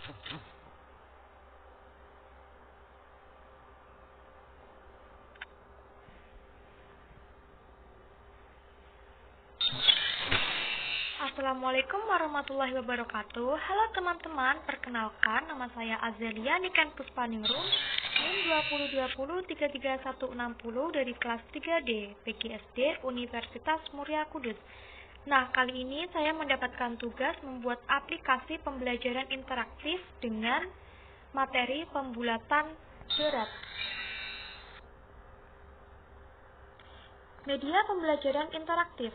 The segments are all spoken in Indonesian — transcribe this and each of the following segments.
Assalamualaikum warahmatullahi wabarakatuh. Halo teman-teman, perkenalkan nama saya Azelia Niken Puspaningrum, NIM 2020-33160 dari kelas 3D PGSD Universitas Muria Kudus. Nah, kali ini saya mendapatkan tugas membuat aplikasi pembelajaran interaktif dengan materi pembulatan berat. Media pembelajaran interaktif.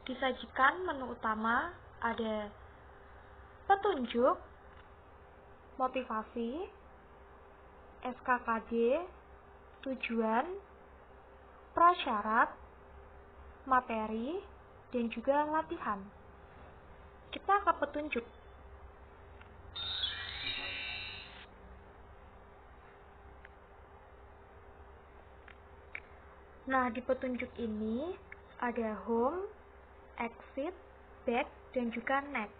Disajikan menu utama ada petunjuk, motivasi, SKKD, tujuan, prasyarat, materi, dan juga latihan. Kita ke petunjuk. Nah, di petunjuk ini ada home, exit, back, dan juga next.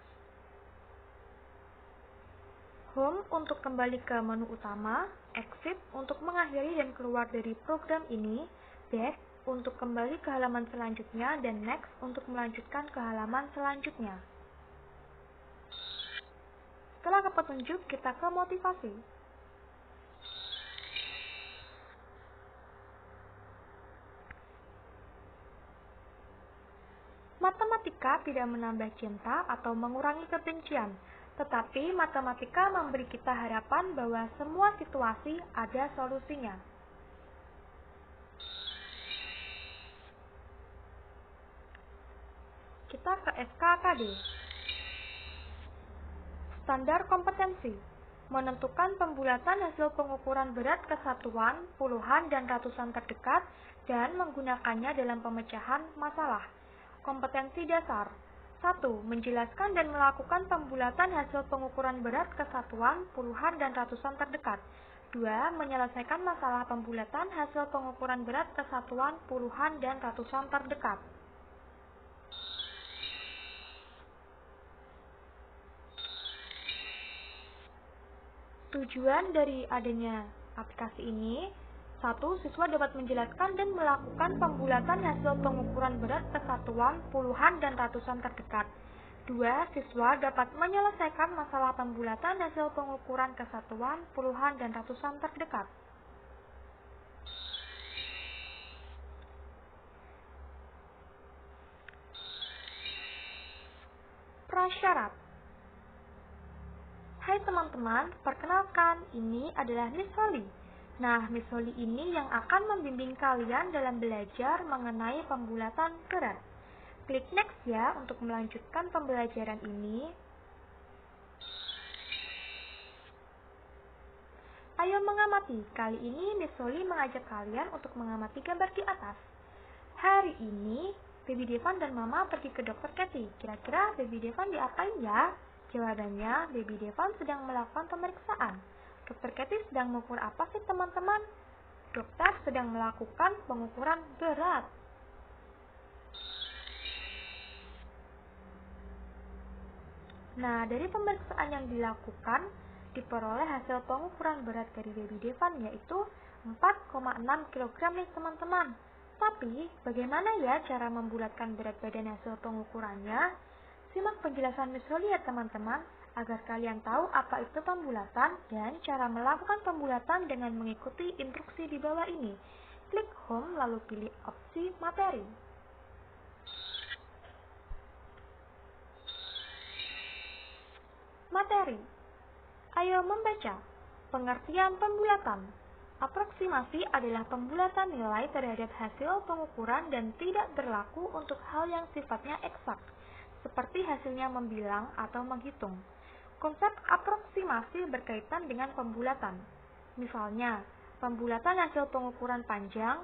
Home untuk kembali ke menu utama, exit untuk mengakhiri dan keluar dari program ini, back untuk kembali ke halaman selanjutnya, dan next untuk melanjutkan ke halaman selanjutnya. Setelah ke petunjuk, kita ke motivasi. Matematika tidak menambah cinta atau mengurangi kebencian, tetapi matematika memberi kita harapan bahwa semua situasi ada solusinya. Kita ke SKKD. Standar kompetensi. Menentukan pembulatan hasil pengukuran berat kesatuan, puluhan, dan ratusan terdekat, dan menggunakannya dalam pemecahan masalah. Kompetensi dasar. 1. Menjelaskan dan melakukan pembulatan hasil pengukuran berat kesatuan, puluhan, dan ratusan terdekat. 2. Menyelesaikan masalah pembulatan hasil pengukuran berat kesatuan, puluhan, dan ratusan terdekat. Tujuan dari adanya aplikasi ini: 1. Siswa dapat menjelaskan dan melakukan pembulatan hasil pengukuran berat kesatuan, puluhan, dan ratusan terdekat. 2. Siswa dapat menyelesaikan masalah pembulatan hasil pengukuran kesatuan, puluhan, dan ratusan terdekat. Prasyarat. Hai teman-teman, perkenalkan, ini adalah Miss Holly. Nah, Miss Holly ini yang akan membimbing kalian dalam belajar mengenai pembulatan berat. Klik next ya untuk melanjutkan pembelajaran ini. Ayo mengamati. Kali ini Miss Holly mengajak kalian untuk mengamati gambar di atas. Hari ini, Baby Devan dan Mama pergi ke Dokter Kathy. Kira-kira Baby Devan diapain ya? Jawabannya, Baby Devan sedang melakukan pemeriksaan. Dokter Kathy sedang mengukur apa sih teman-teman? Dokter sedang melakukan pengukuran berat. Nah, dari pemeriksaan yang dilakukan, diperoleh hasil pengukuran berat dari Baby Devan yaitu 4,6 kg nih teman-teman. Tapi, bagaimana ya cara membulatkan berat badan hasil pengukurannya? Simak penjelasan Miss Holly ya teman-teman, agar kalian tahu apa itu pembulatan dan cara melakukan pembulatan dengan mengikuti instruksi di bawah ini. Klik Home lalu pilih opsi materi. Materi. Ayo membaca. Pengertian pembulatan. Aproksimasi adalah pembulatan nilai terhadap hasil pengukuran dan tidak berlaku untuk hal yang sifatnya eksak, seperti hasilnya membilang atau menghitung. Konsep aproksimasi berkaitan dengan pembulatan. Misalnya, pembulatan hasil pengukuran panjang,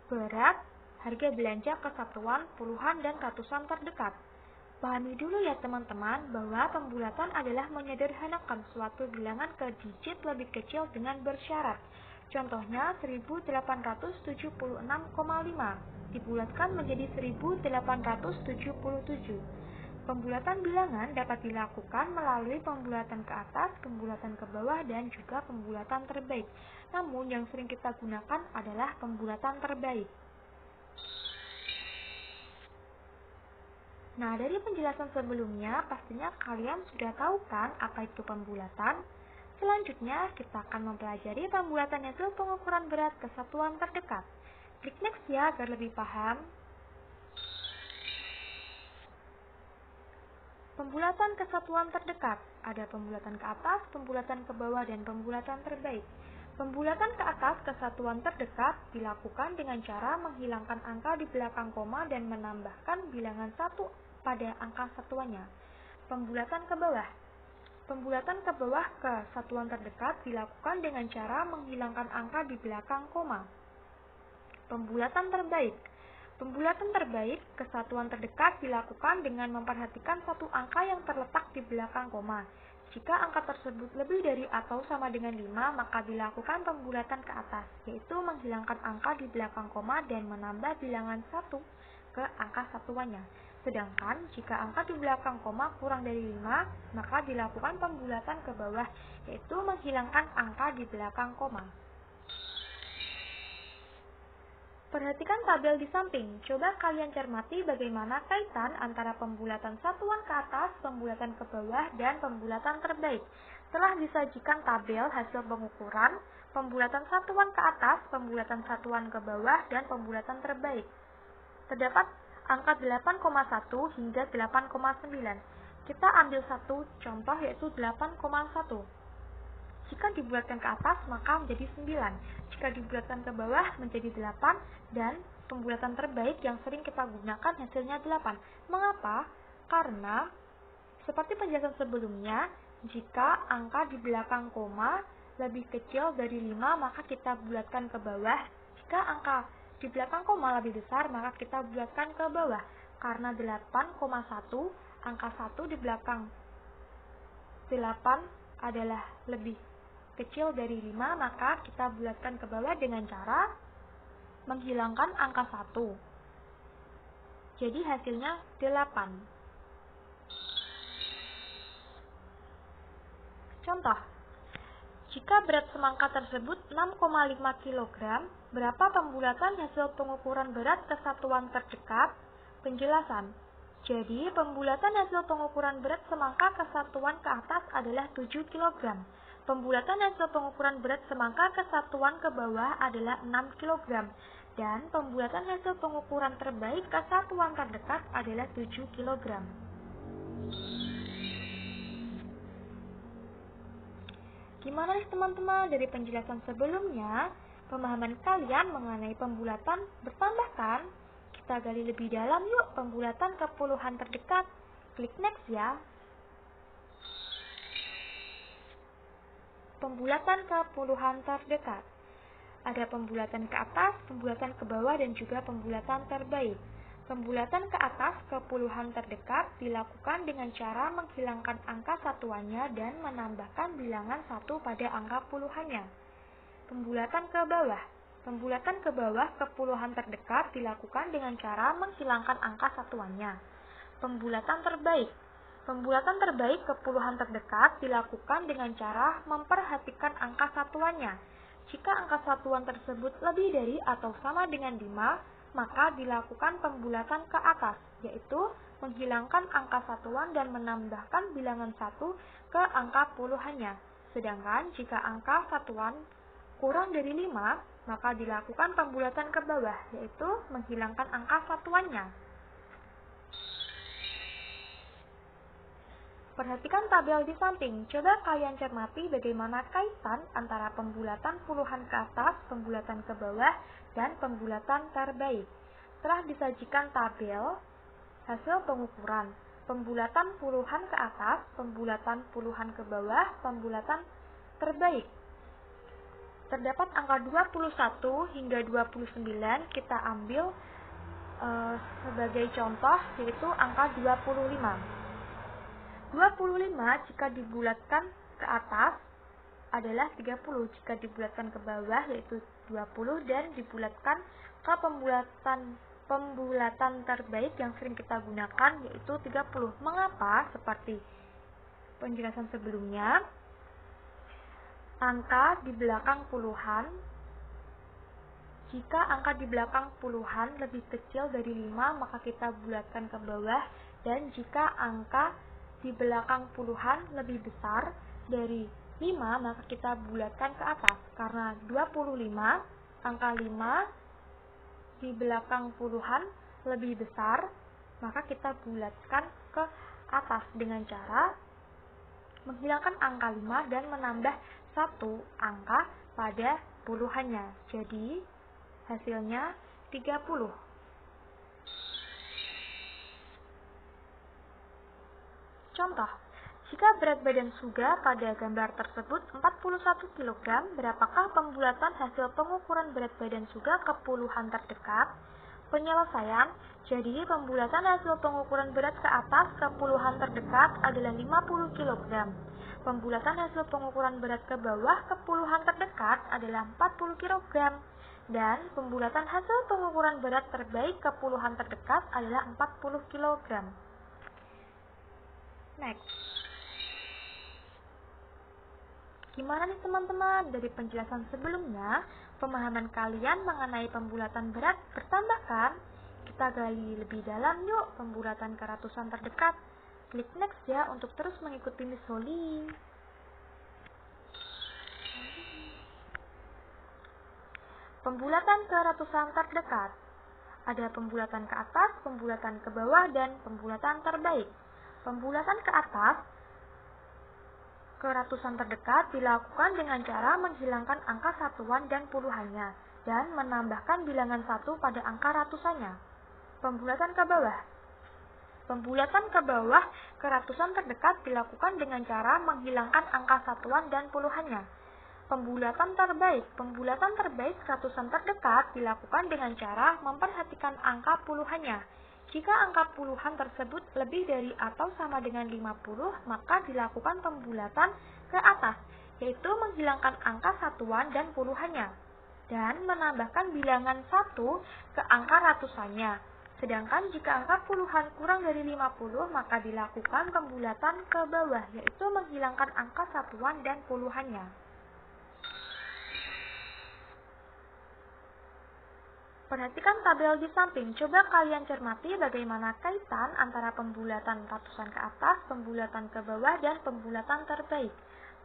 berat, harga belanja kesatuan, puluhan, dan ratusan terdekat. Pahami dulu ya teman-teman bahwa pembulatan adalah menyederhanakan suatu bilangan ke digit lebih kecil dengan bersyarat. Contohnya 1876,5 dibulatkan menjadi 1877. Pembulatan bilangan dapat dilakukan melalui pembulatan ke atas, pembulatan ke bawah, dan juga pembulatan terbaik. Namun yang sering kita gunakan adalah pembulatan terbaik. Nah, dari penjelasan sebelumnya, pastinya kalian sudah tahu kan apa itu pembulatan? Selanjutnya, kita akan mempelajari pembulatan hasil pengukuran berat ke satuan terdekat. Klik next ya agar lebih paham. Pembulatan ke satuan terdekat. Ada pembulatan ke atas, pembulatan ke bawah, dan pembulatan terbaik. Pembulatan ke atas ke satuan terdekat dilakukan dengan cara menghilangkan angka di belakang koma dan menambahkan bilangan 1 pada angka satuannya. Pembulatan ke bawah. Pembulatan ke bawah ke satuan terdekat dilakukan dengan cara menghilangkan angka di belakang koma. Pembulatan terbaik. Pembulatan terbaik ke satuan terdekat dilakukan dengan memperhatikan satu angka yang terletak di belakang koma. Jika angka tersebut lebih dari atau sama dengan 5, maka dilakukan pembulatan ke atas, yaitu menghilangkan angka di belakang koma dan menambah bilangan 1 ke angka satuannya. Sedangkan jika angka di belakang koma kurang dari 5, maka dilakukan pembulatan ke bawah, yaitu menghilangkan angka di belakang koma. Perhatikan tabel di samping. Coba kalian cermati bagaimana kaitan antara pembulatan satuan ke atas, pembulatan ke bawah, dan pembulatan terbaik. Setelah disajikan tabel hasil pengukuran, pembulatan satuan ke atas, pembulatan satuan ke bawah, dan pembulatan terbaik. Terdapat angka 8,1 hingga 8,9. Kita ambil satu contoh yaitu 8,1. Jika dibulatkan ke atas maka menjadi 9. Jika dibulatkan ke bawah menjadi 8 dan pembulatan terbaik yang sering kita gunakan hasilnya 8. Mengapa? Karena seperti penjelasan sebelumnya, jika angka di belakang koma lebih kecil dari 5 maka kita bulatkan ke bawah. Jika angka di belakang koma lebih besar maka kita bulatkan ke bawah. Karena 8,1 angka 1 di belakang 8 adalah lebih kecil dari 5, maka kita bulatkan ke bawah dengan cara menghilangkan angka 1. Jadi hasilnya 8. Contoh, jika berat semangka tersebut 6,5 kg, berapa pembulatan hasil pengukuran berat ke satuan terdekat? Penjelasan. Jadi, pembulatan hasil pengukuran berat semangka ke satuan ke atas adalah 7 kg. Pembulatan hasil pengukuran berat semangka ke satuan ke bawah adalah 6 kg. Dan pembulatan hasil pengukuran terbaik ke satuan terdekat adalah 7 kg. Gimana nih teman-teman, dari penjelasan sebelumnya, pemahaman kalian mengenai pembulatan bertambah kan? Kita gali lebih dalam yuk pembulatan ke puluhan terdekat. Klik next ya. Pembulatan ke puluhan terdekat. Ada pembulatan ke atas, pembulatan ke bawah, dan juga pembulatan terbaik. Pembulatan ke atas ke puluhan terdekat dilakukan dengan cara menghilangkan angka satuannya dan menambahkan bilangan 1 pada angka puluhannya. Pembulatan ke bawah. Pembulatan ke bawah ke puluhan terdekat dilakukan dengan cara menghilangkan angka satuannya. Pembulatan terbaik. Pembulatan terbaik ke puluhan terdekat dilakukan dengan cara memperhatikan angka satuannya. Jika angka satuan tersebut lebih dari atau sama dengan 5, maka dilakukan pembulatan ke atas, yaitu menghilangkan angka satuan dan menambahkan bilangan 1 ke angka puluhannya. Sedangkan jika angka satuan kurang dari 5, maka dilakukan pembulatan ke bawah, yaitu menghilangkan angka satuannya. Perhatikan tabel di samping. Coba kalian cermati bagaimana kaitan antara pembulatan puluhan ke atas, pembulatan ke bawah, dan pembulatan terbaik. Setelah disajikan tabel hasil pengukuran, pembulatan puluhan ke atas, pembulatan puluhan ke bawah, pembulatan terbaik. Terdapat angka 21 hingga 29, kita ambil sebagai contoh, yaitu angka 25. 25 jika dibulatkan ke atas adalah 30, jika dibulatkan ke bawah yaitu 20, dan dibulatkan ke pembulatan pembulatan terbaik yang sering kita gunakan yaitu 30. Mengapa? Seperti penjelasan sebelumnya, angka di belakang puluhan, jika angka di belakang puluhan lebih kecil dari 5, maka kita bulatkan ke bawah, dan jika angka di belakang puluhan lebih besar dari 5, maka kita bulatkan ke atas. Karena 25, angka 5 di belakang puluhan lebih besar, maka kita bulatkan ke atas dengan cara menghilangkan angka 5 dan menambah satu angka pada puluhannya. Jadi hasilnya 30. Contoh, jika berat badan Suga pada gambar tersebut 41 kg, berapakah pembulatan hasil pengukuran berat badan Suga ke puluhan terdekat? Penyelesaian, jadi pembulatan hasil pengukuran berat ke atas ke puluhan terdekat adalah 50 kg. Pembulatan hasil pengukuran berat ke bawah ke puluhan terdekat adalah 40 kg. Dan pembulatan hasil pengukuran berat terbaik ke puluhan terdekat adalah 40 kg. Next. Gimana nih teman-teman? Dari penjelasan sebelumnya, pemahaman kalian mengenai pembulatan berat bertambah kan? Kita gali lebih dalam yuk pembulatan ke ratusan terdekat. Klik next ya untuk terus mengikuti Miss Holly. Pembulatan ke ratusan terdekat. Ada pembulatan ke atas, pembulatan ke bawah, dan pembulatan terbaik. Pembulatan ke atas ke ratusan terdekat dilakukan dengan cara menghilangkan angka satuan dan puluhannya dan menambahkan bilangan 1 pada angka ratusannya. Pembulatan ke bawah. Pembulatan ke bawah ke ratusan terdekat dilakukan dengan cara menghilangkan angka satuan dan puluhannya. Pembulatan terbaik. Pembulatan terbaik ke ratusan terdekat dilakukan dengan cara memperhatikan angka puluhannya. Jika angka puluhan tersebut lebih dari atau sama dengan 50, maka dilakukan pembulatan ke atas, yaitu menghilangkan angka satuan dan puluhannya, dan menambahkan bilangan 1 ke angka ratusannya. Sedangkan jika angka puluhan kurang dari 50, maka dilakukan pembulatan ke bawah, yaitu menghilangkan angka satuan dan puluhannya. Perhatikan tabel di samping. Coba kalian cermati bagaimana kaitan antara pembulatan ratusan ke atas, pembulatan ke bawah, dan pembulatan terbaik.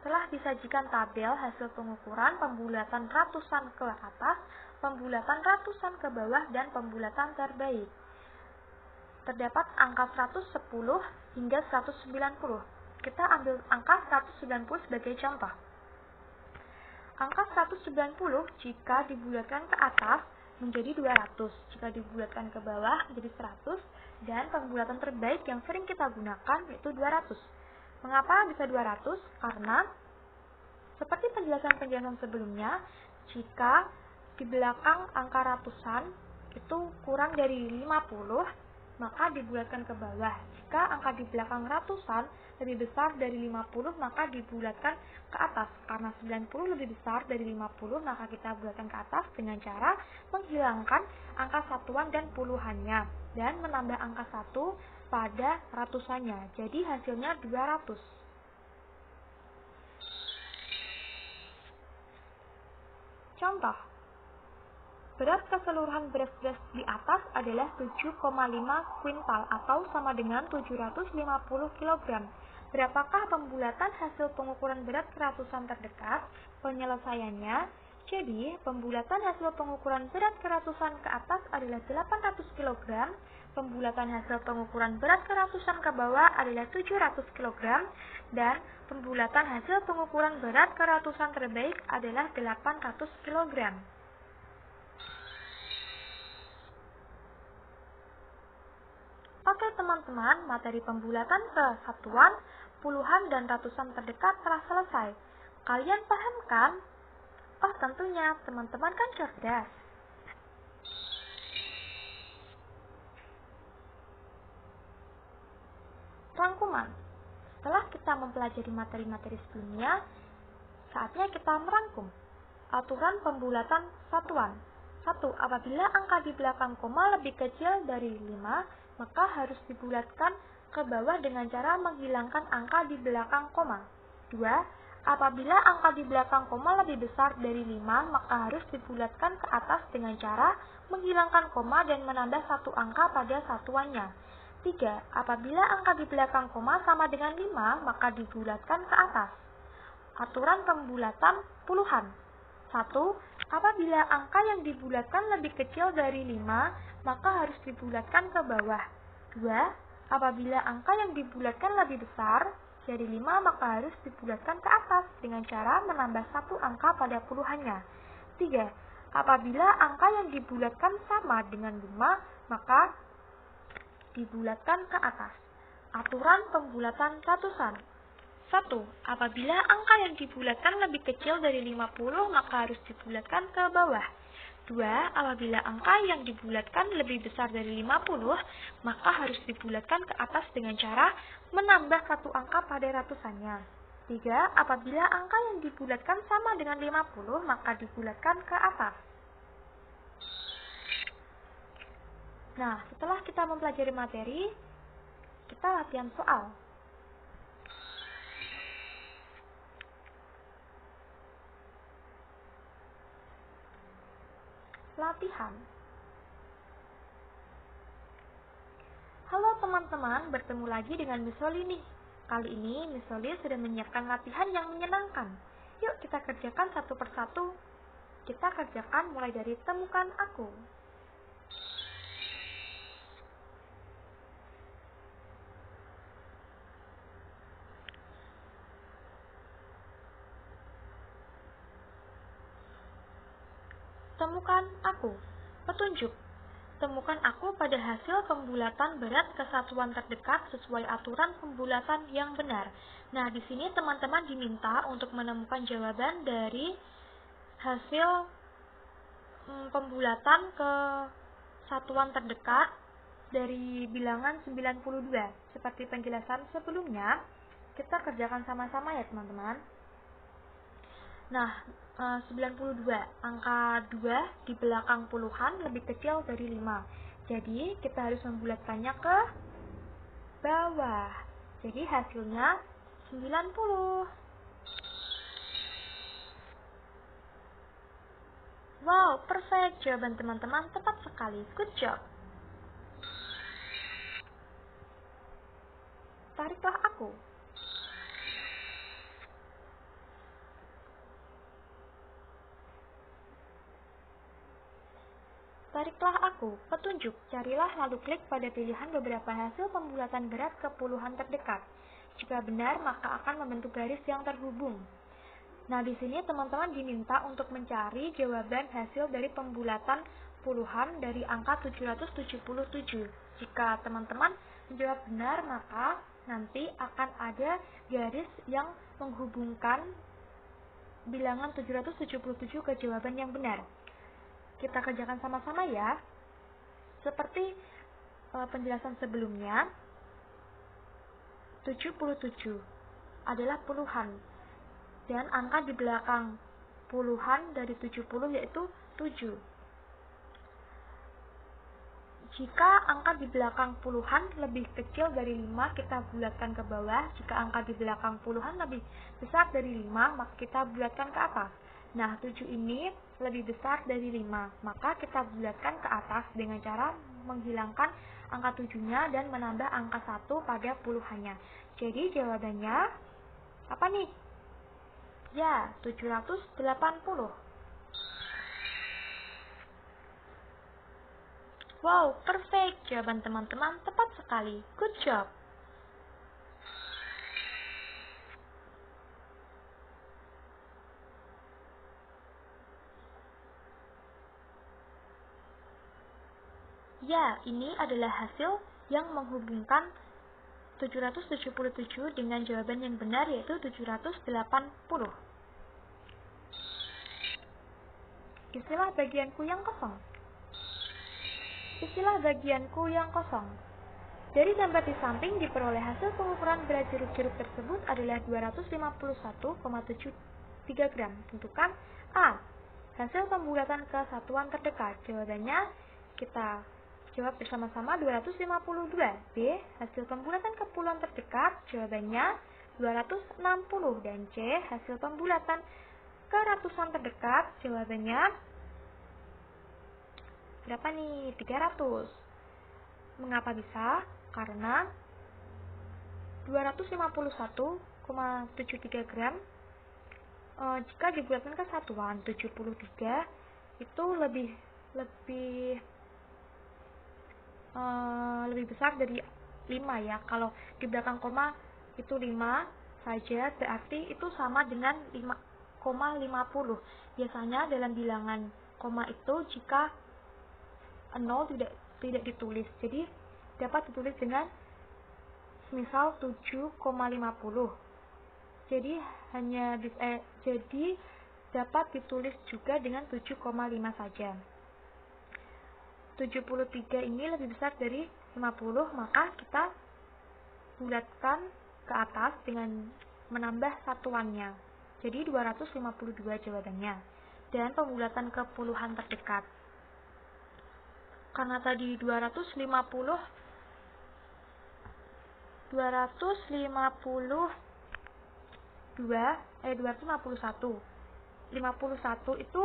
Telah disajikan tabel hasil pengukuran pembulatan ratusan ke atas, pembulatan ratusan ke bawah, dan pembulatan terbaik. Terdapat angka 110 hingga 190. Kita ambil angka 190 sebagai contoh. Angka 190 jika dibulatkan ke atas menjadi 200, jika dibulatkan ke bawah menjadi 100, dan pembulatan terbaik yang sering kita gunakan yaitu 200. Mengapa bisa 200? Karena seperti penjelasan-penjelasan sebelumnya, jika di belakang angka ratusan itu kurang dari 50, maka dibulatkan ke bawah. Jika angka di belakang ratusan lebih besar dari 50, maka dibulatkan ke atas. Karena 90 lebih besar dari 50, maka kita bulatkan ke atas dengan cara menghilangkan angka satuan dan puluhannya dan menambah angka 1 pada ratusannya. Jadi hasilnya 200. Contoh, berat keseluruhan beras-beras di atas adalah 7,5 kuintal atau sama dengan 750 kg. Berapakah pembulatan hasil pengukuran berat ke ratusan terdekat? Penyelesaiannya, jadi pembulatan hasil pengukuran berat ke ratusan ke atas adalah 800 kg, pembulatan hasil pengukuran berat ke ratusan ke bawah adalah 700 kg, dan pembulatan hasil pengukuran berat ke ratusan terbaik adalah 800 kg. Oke teman-teman, materi pembulatan ke satuan, puluhan, dan ratusan terdekat telah selesai. Kalian paham kan? Oh tentunya, teman-teman kan cerdas. Rangkuman. Setelah kita mempelajari materi-materi sebelumnya, saatnya kita merangkum aturan pembulatan satuan. 1. Apabila angka di belakang koma lebih kecil dari 5, maka harus dibulatkan ke bawah dengan cara menghilangkan angka di belakang koma. 2. Apabila angka di belakang koma lebih besar dari 5, maka harus dibulatkan ke atas dengan cara menghilangkan koma dan menambah satu angka pada satuannya. 3. Apabila angka di belakang koma sama dengan 5, maka dibulatkan ke atas. Aturan pembulatan puluhan. 1. Apabila angka yang dibulatkan lebih kecil dari 5, maka harus dibulatkan ke bawah. 2. Apabila angka yang dibulatkan lebih besar dari 5, maka harus dibulatkan ke atas dengan cara menambah satu angka pada puluhannya. 3. Apabila angka yang dibulatkan sama dengan 5, maka dibulatkan ke atas. Aturan pembulatan ratusan. 1. Apabila angka yang dibulatkan lebih kecil dari 50, maka harus dibulatkan ke bawah. 2. Apabila angka yang dibulatkan lebih besar dari 50, maka harus dibulatkan ke atas dengan cara menambah satu angka pada ratusannya. 3. Apabila angka yang dibulatkan sama dengan 50, maka dibulatkan ke atas. Nah, setelah kita mempelajari materi, kita latihan soal. Latihan. Halo teman-teman, bertemu lagi dengan Miss Oli nih. Kali ini Miss Oli sudah menyiapkan latihan yang menyenangkan. Yuk kita kerjakan satu persatu. Kita kerjakan mulai dari temukan aku. Temukan aku. Petunjuk. Temukan aku pada hasil pembulatan berat kesatuan terdekat sesuai aturan pembulatan yang benar. Nah, di sini teman-teman diminta untuk menemukan jawaban dari hasil pembulatan ke satuan terdekat dari bilangan 92. Seperti penjelasan sebelumnya, kita kerjakan sama-sama ya teman-teman. Nah, 92, angka 2 di belakang puluhan lebih kecil dari 5. Jadi, kita harus membulatkannya ke bawah. Jadi, hasilnya 90. Wow, perfect. Jawaban teman-teman tepat sekali. Good job. Tariklah aku. Tariklah aku. Petunjuk. Carilah lalu klik pada pilihan beberapa hasil pembulatan berat ke puluhan terdekat. Jika benar, maka akan membentuk garis yang terhubung. Nah, di sini teman-teman diminta untuk mencari jawaban hasil dari pembulatan puluhan dari angka 777. Jika teman-teman menjawab benar, maka nanti akan ada garis yang menghubungkan bilangan 777 ke jawaban yang benar. Kita kerjakan sama-sama ya. Seperti penjelasan sebelumnya, 77 adalah puluhan. Dan angka di belakang puluhan dari 70 yaitu 7. Jika angka di belakang puluhan lebih kecil dari 5, kita bulatkan ke bawah. Jika angka di belakang puluhan lebih besar dari 5, maka kita bulatkan ke atas. Nah, 7 ini lebih besar dari 5, maka kita bulatkan ke atas dengan cara menghilangkan angka 7-nya dan menambah angka 1 pada puluhannya. Jadi jawabannya apa nih? Ya, 780. Wow, perfect. Jawaban teman-teman tepat sekali. Good job. Ya, ini adalah hasil yang menghubungkan 777 dengan jawaban yang benar yaitu 780. Istilah bagianku yang kosong. Istilah bagianku yang kosong. Dari gambar di samping diperoleh hasil pengukuran berat jeruk-jeruk tersebut adalah 251,73 gram. Tentukan A. hasil pembulatan ke satuan terdekat. Jawabannya kita jawab bersama-sama 252. B. Hasil pembulatan ke puluhan terdekat. Jawabannya 260. Dan C. Hasil pembulatan ke ratusan terdekat. Jawabannya berapa nih? 300. Mengapa bisa? Karena 251,73 gram jika dibulatkan ke satuan 73 itu lebih besar dari 5 ya. Kalau di belakang koma itu 5 saja, berarti itu sama dengan 5,50. Biasanya dalam bilangan koma itu jika 0 tidak ditulis, jadi dapat ditulis dengan misal 7,50. Jadi dapat ditulis juga dengan 7,5 saja. 73 ini lebih besar dari 50, maka kita bulatkan ke atas dengan menambah satuannya. Jadi 252 jawabannya. Dan pembulatan ke puluhan terdekat. Karena tadi 251 itu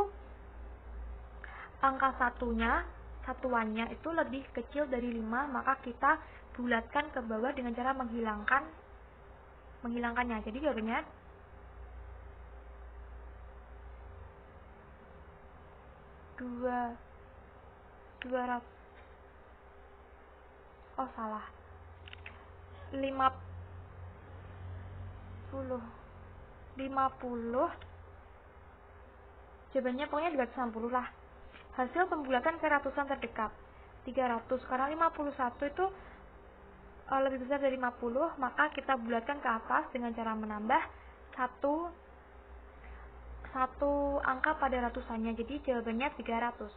angka satuannya itu lebih kecil dari 5, maka kita bulatkan ke bawah dengan cara menghilangkannya. Jadi jawabannya 50. Jawabannya pokoknya 260 lah. Hasil pembulatan ke ratusan terdekat 300. Karena 51 itu lebih besar dari 50, maka kita bulatkan ke atas dengan cara menambah satu angka pada ratusannya. Jadi jawabannya 300.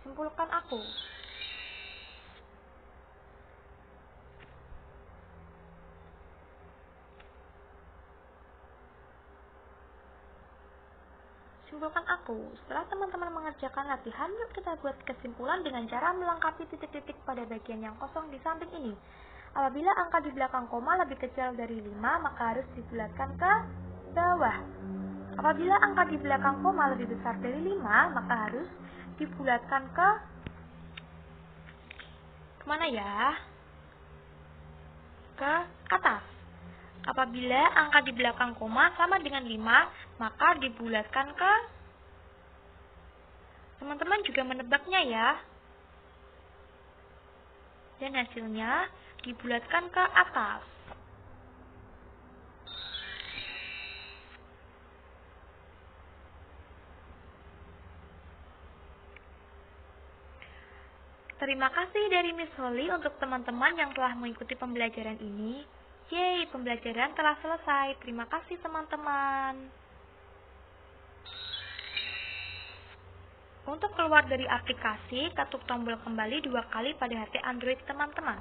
Simpulkan aku. Setelah teman-teman mengerjakan latihan, yuk kita buat kesimpulan dengan cara melengkapi titik-titik pada bagian yang kosong di samping ini. Apabila angka di belakang koma lebih kecil dari 5, maka harus dibulatkan ke bawah. Apabila angka di belakang koma lebih besar dari 5, maka harus dibulatkan ke mana ya? Ke atas. Apabila angka di belakang koma sama dengan 5, maka dibulatkan ke... Teman-teman juga menebaknya ya. Dan hasilnya dibulatkan ke atas. Terima kasih dari Miss Holly untuk teman-teman yang telah mengikuti pembelajaran ini. Yeay, pembelajaran telah selesai. Terima kasih teman-teman. Untuk keluar dari aplikasi, ketuk tombol kembali 2 kali pada HP Android teman-teman.